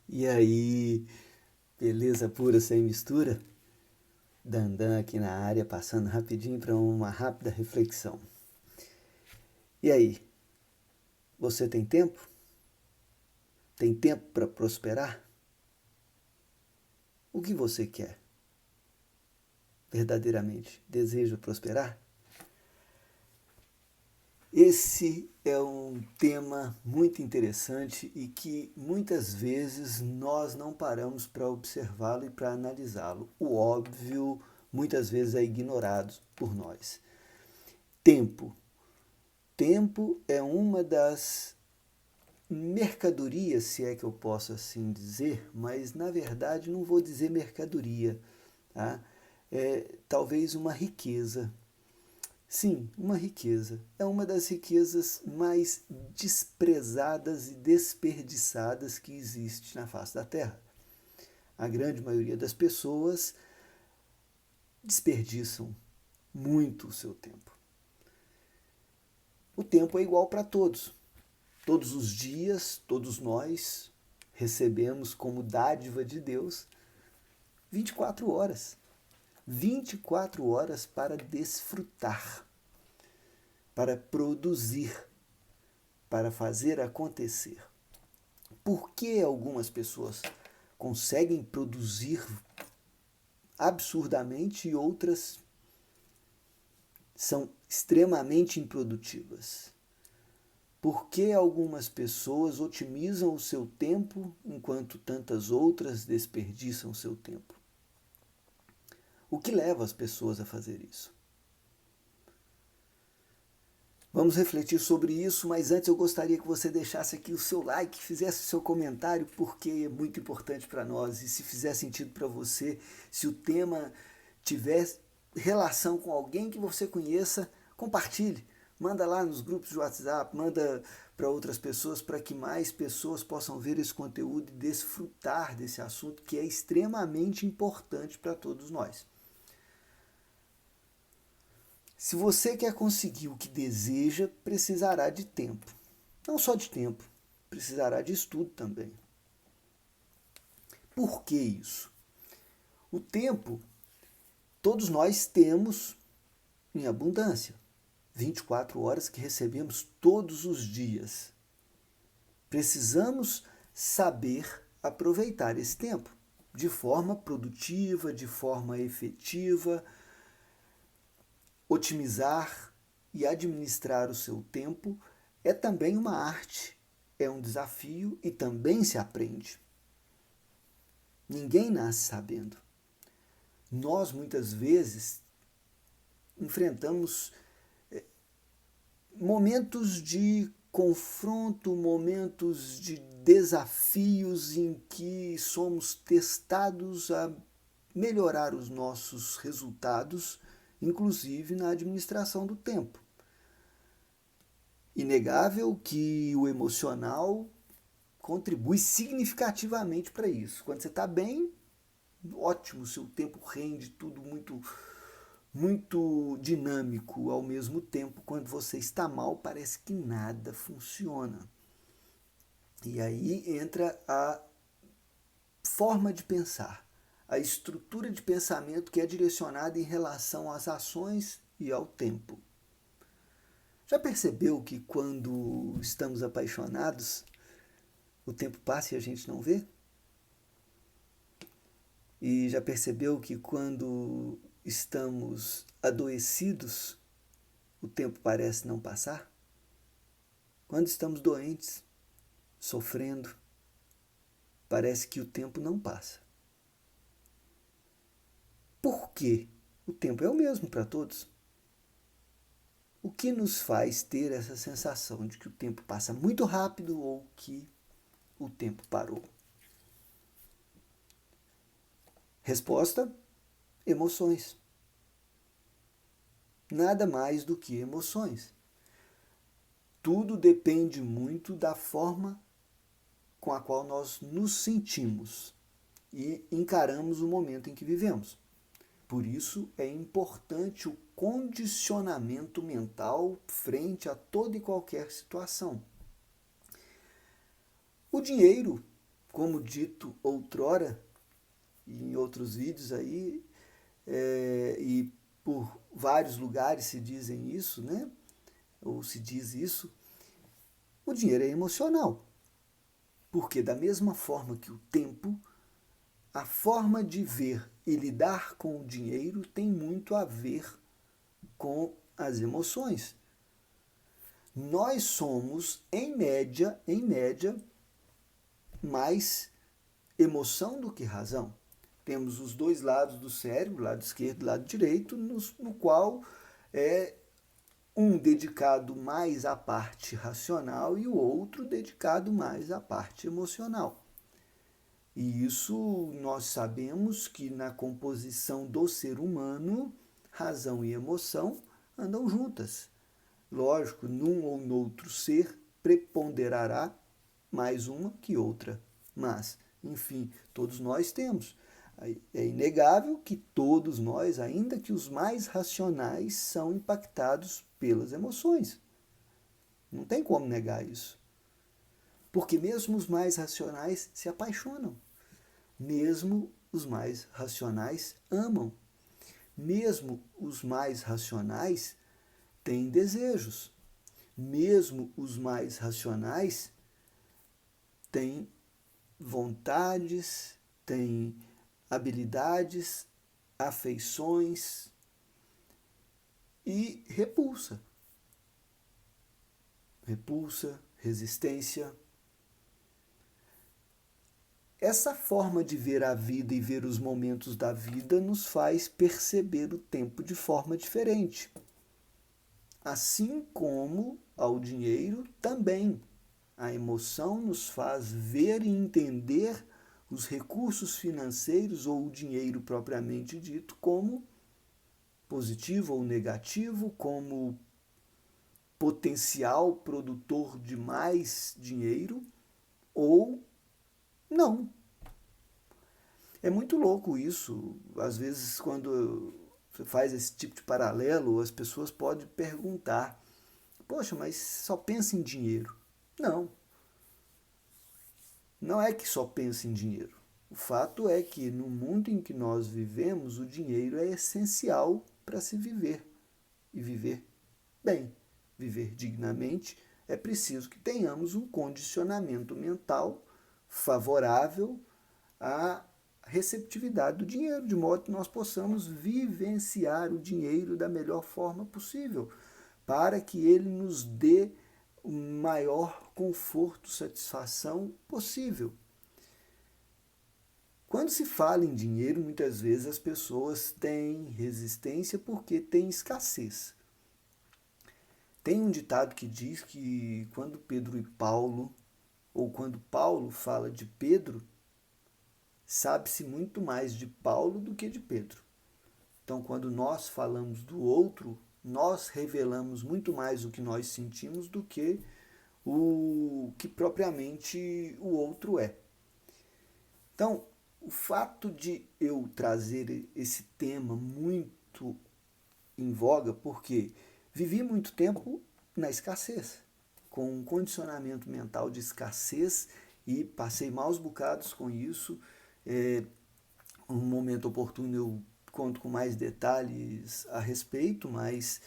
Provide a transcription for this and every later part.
E aí, beleza pura sem mistura? Dandan aqui na área, passando rapidinho para uma rápida reflexão. E aí, você tem tempo? Tem tempo para prosperar? O que você quer? Verdadeiramente deseja prosperar? Esse é um tema muito interessante e que muitas vezes nós não paramos para observá-lo e para analisá-lo. O óbvio muitas vezes é ignorado por nós. Tempo. Tempo é uma das mercadorias, se é que eu posso assim dizer, mas na verdade não vou dizer mercadoria, tá? Talvez uma riqueza. Sim, uma riqueza. É uma das riquezas mais desprezadas e desperdiçadas que existe na face da Terra. A grande maioria das pessoas desperdiçam muito o seu tempo. O tempo é igual para todos. Todos os dias, todos nós recebemos como dádiva de Deus 24 horas. 24 horas para desfrutar, para produzir, para fazer acontecer. Por que algumas pessoas conseguem produzir absurdamente e outras são extremamente improdutivas? Por que algumas pessoas otimizam o seu tempo enquanto tantas outras desperdiçam o seu tempo? O que leva as pessoas a fazer isso? Vamos refletir sobre isso, mas antes eu gostaria que você deixasse aqui o seu like, fizesse o seu comentário, porque é muito importante para nós. E se fizer sentido para você, se o tema tiver relação com alguém que você conheça, compartilhe. Manda lá nos grupos de WhatsApp, manda para outras pessoas, para que mais pessoas possam ver esse conteúdo e desfrutar desse assunto que é extremamente importante para todos nós. Se você quer conseguir o que deseja, precisará de tempo. Não só de tempo, precisará de estudo também. Por que isso? O tempo, todos nós temos em abundância. 24 horas que recebemos todos os dias. Precisamos saber aproveitar esse tempo de forma produtiva, de forma efetiva. Otimizar e administrar o seu tempo é também uma arte, é um desafio e também se aprende. Ninguém nasce sabendo. Nós muitas vezes enfrentamos momentos de confronto, momentos de desafios em que somos testados a melhorar os nossos resultados, inclusive na administração do tempo. Inegável que o emocional contribui significativamente para isso. Quando você está bem, ótimo, seu tempo rende, tudo muito dinâmico. Ao mesmo tempo, quando você está mal, parece que nada funciona. E aí entra a forma de pensar, a estrutura de pensamento que é direcionada em relação às ações e ao tempo. Já percebeu que quando estamos apaixonados, o tempo passa e a gente não vê? E já percebeu que quando estamos adoecidos, o tempo parece não passar? Quando estamos doentes, sofrendo, parece que o tempo não passa. Por quê? O tempo é o mesmo para todos. O que nos faz ter essa sensação de que o tempo passa muito rápido ou que o tempo parou? Resposta: emoções. Nada mais do que emoções. Tudo depende muito da forma com a qual nós nos sentimos e encaramos o momento em que vivemos. Por isso é importante o condicionamento mental frente a toda e qualquer situação. O dinheiro como dito outrora, em outros vídeos aí, e por vários lugares se dizem isso, né? Ou se diz isso, o dinheiro é emocional. Porque da mesma forma que o tempo, a forma de ver e lidar com o dinheiro tem muito a ver com as emoções. Nós somos, em média, mais emoção do que razão. Temos os dois lados do cérebro, lado esquerdo e lado direito, no qual é um dedicado mais à parte racional e o outro dedicado mais à parte emocional. E isso nós sabemos que na composição do ser humano, razão e emoção andam juntas. Lógico, num ou noutro ser preponderará mais uma que outra. Mas, enfim, todos nós temos. É inegável que todos nós, ainda que os mais racionais, são impactados pelas emoções. Não tem como negar isso. Porque mesmo os mais racionais se apaixonam. Mesmo os mais racionais amam. Mesmo os mais racionais têm desejos. Mesmo os mais racionais têm vontades, têm habilidades, afeições e repulsa. Repulsa, resistência. Essa forma de ver a vida e ver os momentos da vida nos faz perceber o tempo de forma diferente. Assim como ao dinheiro também. A emoção nos faz ver e entender os recursos financeiros ou o dinheiro propriamente dito como positivo ou negativo, como potencial produtor de mais dinheiro ou não. É muito louco isso. Às vezes, quando você faz esse tipo de paralelo, as pessoas podem perguntar: poxa, mas só pensa em dinheiro. Não, não é que só pensa em dinheiro. O fato é que no mundo em que nós vivemos, o dinheiro é essencial para se viver e viver bem. Viver dignamente é preciso que tenhamos um condicionamento mental favorável à receptividade do dinheiro, de modo que nós possamos vivenciar o dinheiro da melhor forma possível, para que ele nos dê o maior conforto, satisfação possível. Quando se fala em dinheiro, muitas vezes as pessoas têm resistência porque tem escassez. Tem um ditado que diz que quando Pedro e Paulo, ou quando Paulo fala de Pedro, sabe-se muito mais de Paulo do que de Pedro. Então, quando nós falamos do outro, nós revelamos muito mais o que nós sentimos do que o que propriamente o outro é. Então, o fato de eu trazer esse tema muito em voga, porque vivi muito tempo na escassez, com um condicionamento mental de escassez e passei maus bocados com isso. Um momento oportuno eu conto com mais detalhes a respeito, mas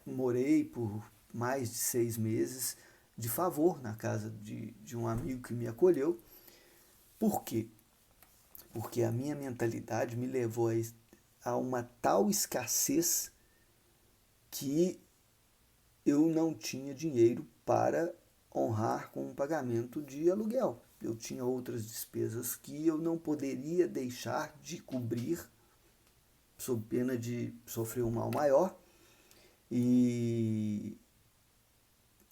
morei por mais de 6 meses de favor na casa de um amigo que me acolheu. Por quê? Porque a minha mentalidade me levou a uma tal escassez que eu não tinha dinheiro para honrar com o pagamento de aluguel. Eu tinha outras despesas que eu não poderia deixar de cobrir, sob pena de sofrer um mal maior. E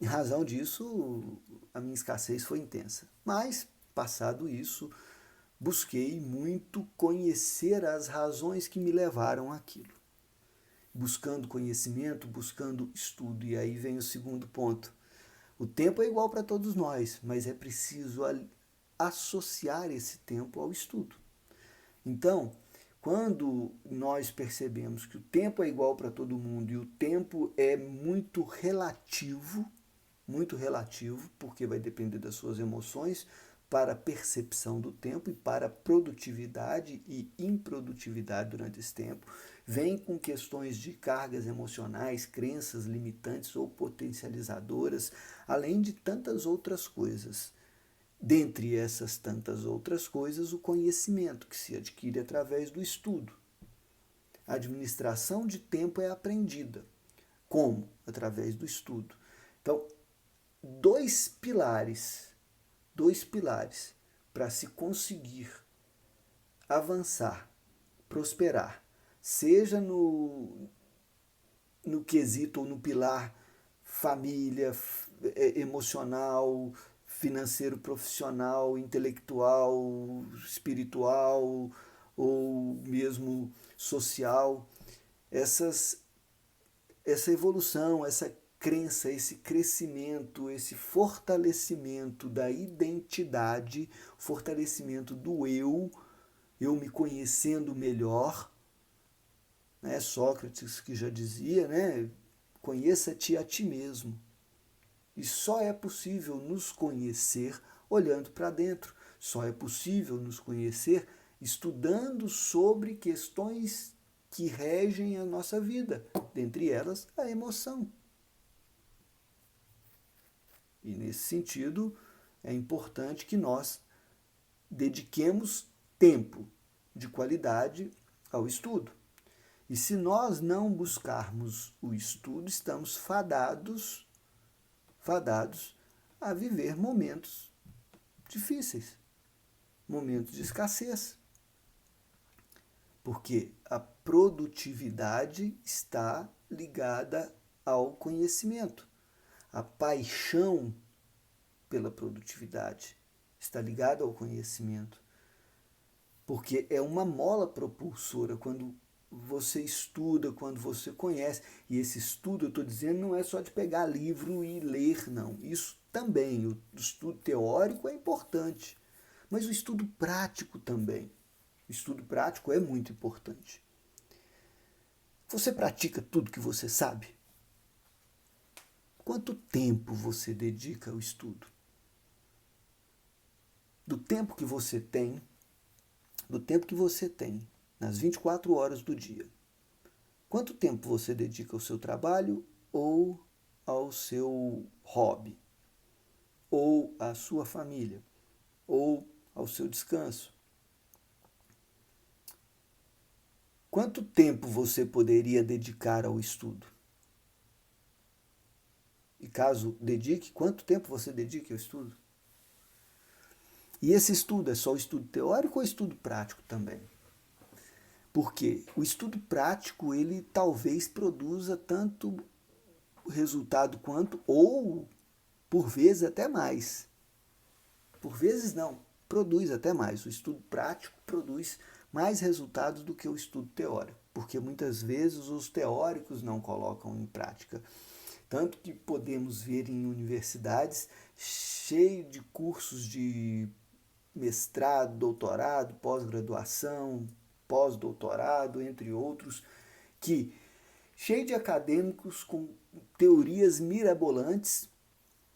em razão disso, a minha escassez foi intensa. Mas, passado isso, busquei muito conhecer as razões que me levaram àquilo. Buscando conhecimento, buscando estudo. E aí vem o segundo ponto. O tempo é igual para todos nós, mas é preciso associar esse tempo ao estudo. Então, quando nós percebemos que o tempo é igual para todo mundo e o tempo é muito relativo, porque vai depender das suas emoções, para a percepção do tempo e para a produtividade e improdutividade durante esse tempo, vem com questões de cargas emocionais, crenças limitantes ou potencializadoras, além de tantas outras coisas. Dentre essas tantas outras coisas, o conhecimento que se adquire através do estudo. A administração de tempo é aprendida. Como? Através do estudo. Então, dois pilares para se conseguir avançar, prosperar, seja no quesito ou no pilar família, emocional, financeiro, profissional, intelectual, espiritual ou mesmo social, essa evolução, essa crença, esse crescimento, esse fortalecimento da identidade, fortalecimento do eu me conhecendo melhor, né? Sócrates que já dizia, né? Conheça-te a ti mesmo. E só é possível nos conhecer olhando para dentro. Só é possível nos conhecer estudando sobre questões que regem a nossa vida, dentre elas a emoção. E nesse sentido, é importante que nós dediquemos tempo de qualidade ao estudo. E se nós não buscarmos o estudo, estamos fadados a viver momentos difíceis, momentos de escassez. Porque a produtividade está ligada ao conhecimento. A paixão pela produtividade está ligada ao conhecimento. Porque é uma mola propulsora quando você estuda, quando você conhece. E esse estudo, eu estou dizendo, não é só de pegar livro e ler, não. Isso também, o estudo teórico é importante. Mas o estudo prático também. O estudo prático é muito importante. Você pratica tudo que você sabe? Quanto tempo você dedica ao estudo? Do tempo que você tem nas 24 horas do dia, quanto tempo você dedica ao seu trabalho ou ao seu hobby? Ou à sua família? Ou ao seu descanso? Quanto tempo você poderia dedicar ao estudo? E caso dedique, quanto tempo você dedica ao estudo? E esse estudo é só o estudo teórico ou estudo prático também? Porque o estudo prático, ele talvez produza tanto resultado quanto, ou por vezes até mais. Por vezes não, produz até mais. O estudo prático produz mais resultados do que o estudo teórico, porque muitas vezes os teóricos não colocam em prática. Tanto que podemos ver em universidades cheio de cursos de mestrado, doutorado, pós-graduação, pós-doutorado, entre outros, que cheio de acadêmicos com teorias mirabolantes,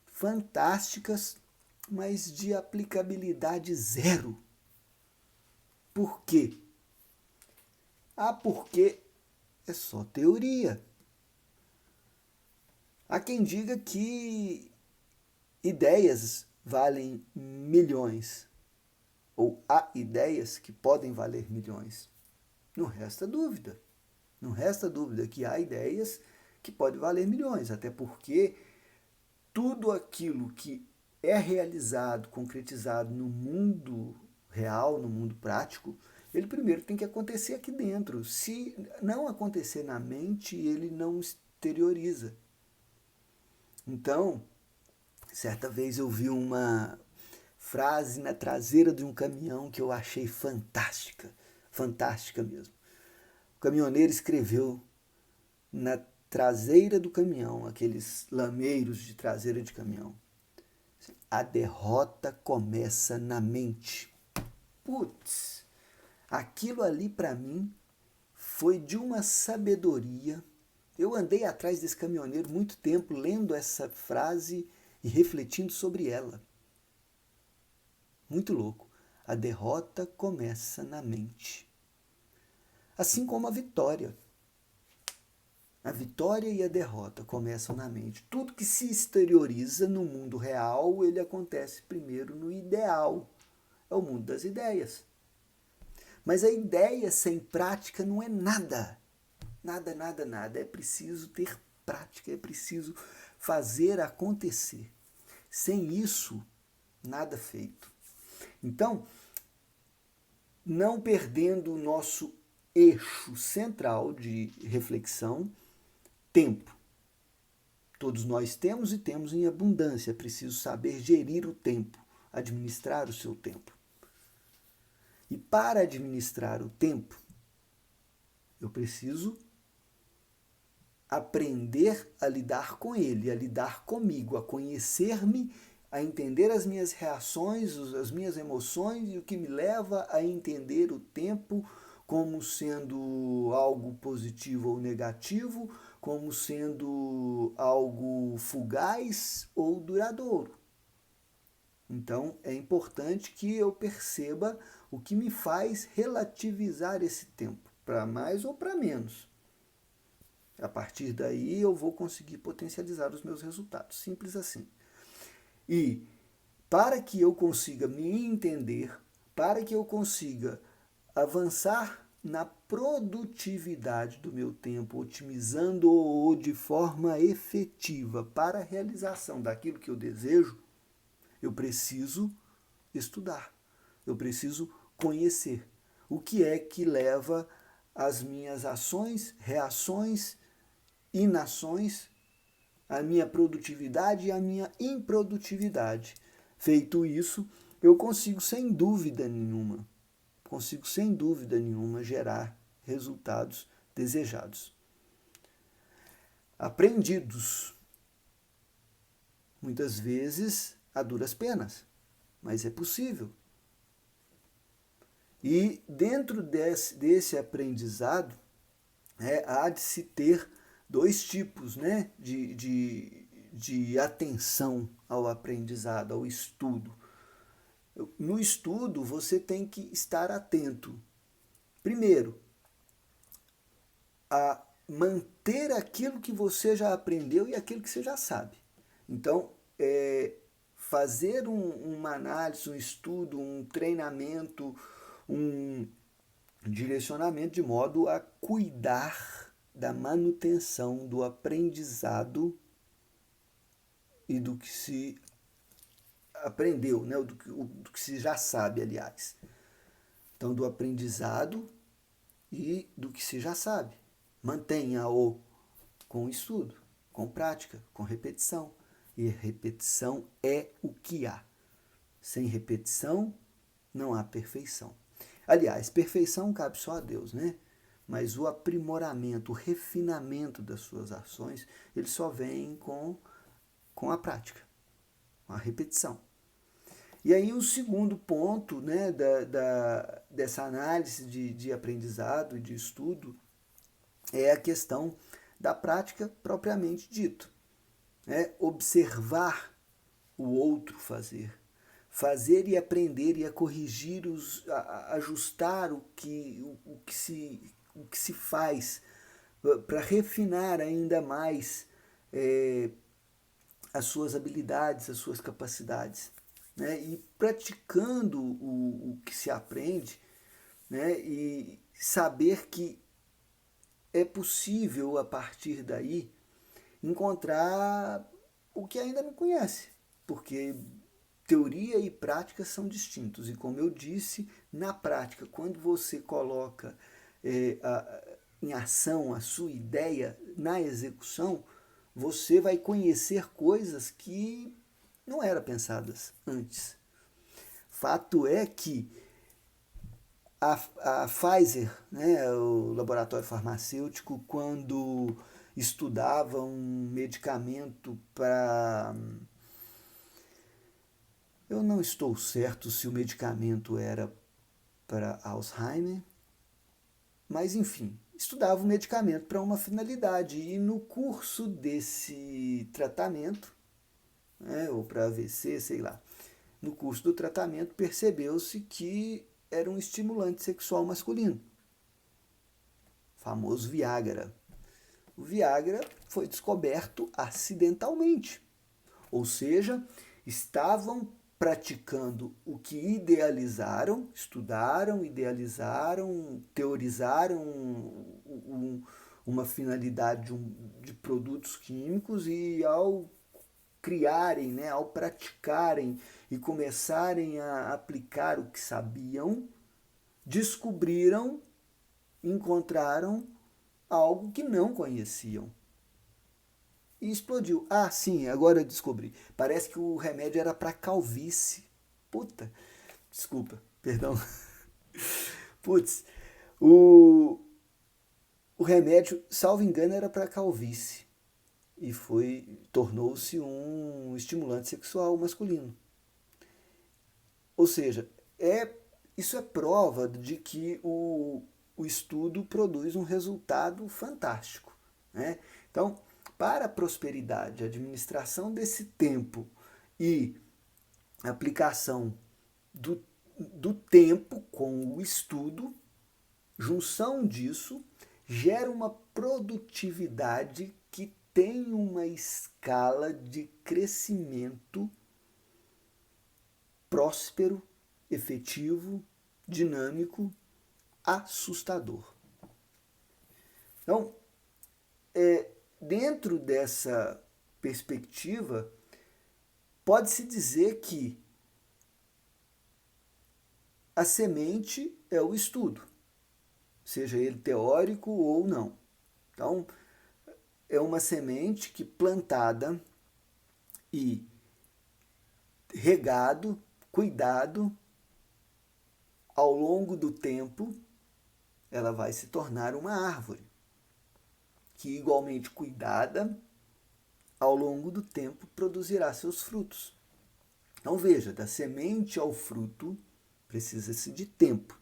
fantásticas, mas de aplicabilidade zero. Por quê? Porque é só teoria. Há quem diga que ideias valem milhões, ou há ideias que podem valer milhões. Não resta dúvida. Não resta dúvida que há ideias que podem valer milhões, até porque tudo aquilo que é realizado, concretizado no mundo real, no mundo prático, ele primeiro tem que acontecer aqui dentro. Se não acontecer na mente, ele não exterioriza. Então, certa vez eu vi uma frase na traseira de um caminhão que eu achei fantástica, fantástica mesmo. O caminhoneiro escreveu na traseira do caminhão, aqueles lameiros de traseira de caminhão: a derrota começa na mente. Putz, aquilo ali para mim foi de uma sabedoria. Eu andei atrás desse caminhoneiro muito tempo, lendo essa frase e refletindo sobre ela. Muito louco. A derrota começa na mente. Assim como a vitória. A vitória e a derrota começam na mente. Tudo que se exterioriza no mundo real, ele acontece primeiro no ideal. É o mundo das ideias. Mas a ideia sem prática não é nada. Nada, nada, nada. É preciso ter prática, é preciso fazer acontecer. Sem isso, nada feito. Então, não perdendo o nosso eixo central de reflexão, tempo. Todos nós temos e temos em abundância. É preciso saber gerir o tempo, administrar o seu tempo. E para administrar o tempo, eu preciso aprender a lidar com ele, a lidar comigo, a conhecer-me, a entender as minhas reações, as minhas emoções e o que me leva a entender o tempo como sendo algo positivo ou negativo, como sendo algo fugaz ou duradouro. Então, é importante que eu perceba o que me faz relativizar esse tempo, para mais ou para menos. A partir daí, eu vou conseguir potencializar os meus resultados. Simples assim. E para que eu consiga me entender, para que eu consiga avançar na produtividade do meu tempo, otimizando-o de forma efetiva para a realização daquilo que eu desejo, eu preciso estudar, eu preciso conhecer o que é que leva as minhas ações, reações, inações, a minha produtividade e a minha improdutividade. Feito isso, eu consigo sem dúvida nenhuma, gerar resultados desejados. Aprendidos, muitas vezes a duras penas, mas é possível. E dentro desse aprendizado, há de se ter dois tipos, né, de atenção ao aprendizado, ao estudo. No estudo, você tem que estar atento, primeiro, a manter aquilo que você já aprendeu e aquilo que você já sabe. Então, fazer uma análise, um estudo, um treinamento, um direcionamento de modo a cuidar da manutenção do aprendizado e do que se aprendeu, né? do que se já sabe, aliás. Então, do aprendizado e do que se já sabe. Mantenha-o com estudo, com prática, com repetição. E repetição é o que há. Sem repetição, não há perfeição. Aliás, perfeição cabe só a Deus, né? Mas o aprimoramento, o refinamento das suas ações, ele só vem com a prática, com a repetição. E aí o segundo ponto, né, dessa análise de aprendizado e de estudo é a questão da prática propriamente dito. Observar o outro fazer. Fazer e aprender e a corrigir, a ajustar o que se faz para refinar ainda mais as suas habilidades, as suas capacidades. Né? E praticando o que se aprende, né? E saber que é possível, a partir daí, encontrar o que ainda não conhece, porque teoria e prática são distintos. E como eu disse, na prática, quando você coloca em ação a sua ideia na execução, você vai conhecer coisas que não eram pensadas antes. Fato é que a Pfizer, né, o laboratório farmacêutico, quando estudava um medicamento para... Eu não estou certo se o medicamento era para Alzheimer, mas enfim, estudava o medicamento para uma finalidade. E no curso desse tratamento, ou para AVC, sei lá, no curso do tratamento, percebeu-se que era um estimulante sexual masculino, famoso Viagra. O Viagra foi descoberto acidentalmente, ou seja, estavam praticando o que idealizaram, estudaram, idealizaram, teorizaram uma finalidade de produtos químicos e ao criarem, né, ao praticarem e começarem a aplicar o que sabiam, descobriram, encontraram algo que não conheciam. E explodiu. Ah, sim, agora eu descobri. Parece que o remédio era para calvície. Puta, desculpa, perdão. Putz, o remédio, salvo engano, era para calvície. E tornou-se um estimulante sexual masculino. Ou seja, isso é prova de que o estudo produz um resultado fantástico, né? Então, para a prosperidade, a administração desse tempo e aplicação do tempo com o estudo, junção disso, gera uma produtividade que tem uma escala de crescimento próspero, efetivo, dinâmico, assustador. Então, dentro dessa perspectiva, pode-se dizer que a semente é o estudo, seja ele teórico ou não. Então, é uma semente que plantada e regado, cuidado, ao longo do tempo, ela vai se tornar uma árvore, que igualmente cuidada, ao longo do tempo, produzirá seus frutos. Então veja, da semente ao fruto, precisa-se de tempo.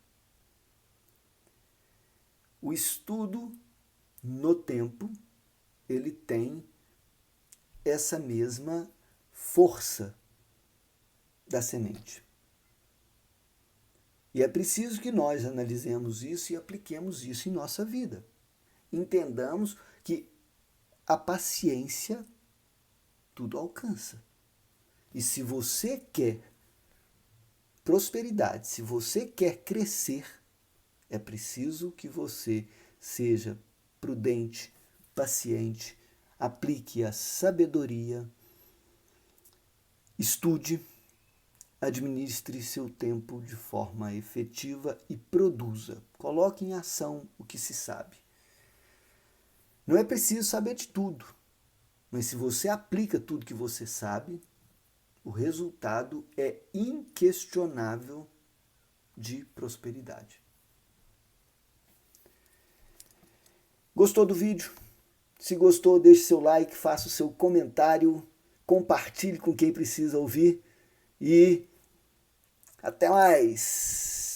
O estudo no tempo, ele tem essa mesma força da semente. E é preciso que nós analisemos isso e apliquemos isso em nossa vida. Entendamos que a paciência tudo alcança. E se você quer prosperidade, se você quer crescer, é preciso que você seja prudente, paciente, aplique a sabedoria, estude, administre seu tempo de forma efetiva e produza. Coloque em ação o que se sabe. Não é preciso saber de tudo, mas se você aplica tudo que você sabe, o resultado é inquestionável de prosperidade. Gostou do vídeo? Se gostou, deixe seu like, faça o seu comentário, compartilhe com quem precisa ouvir e até mais!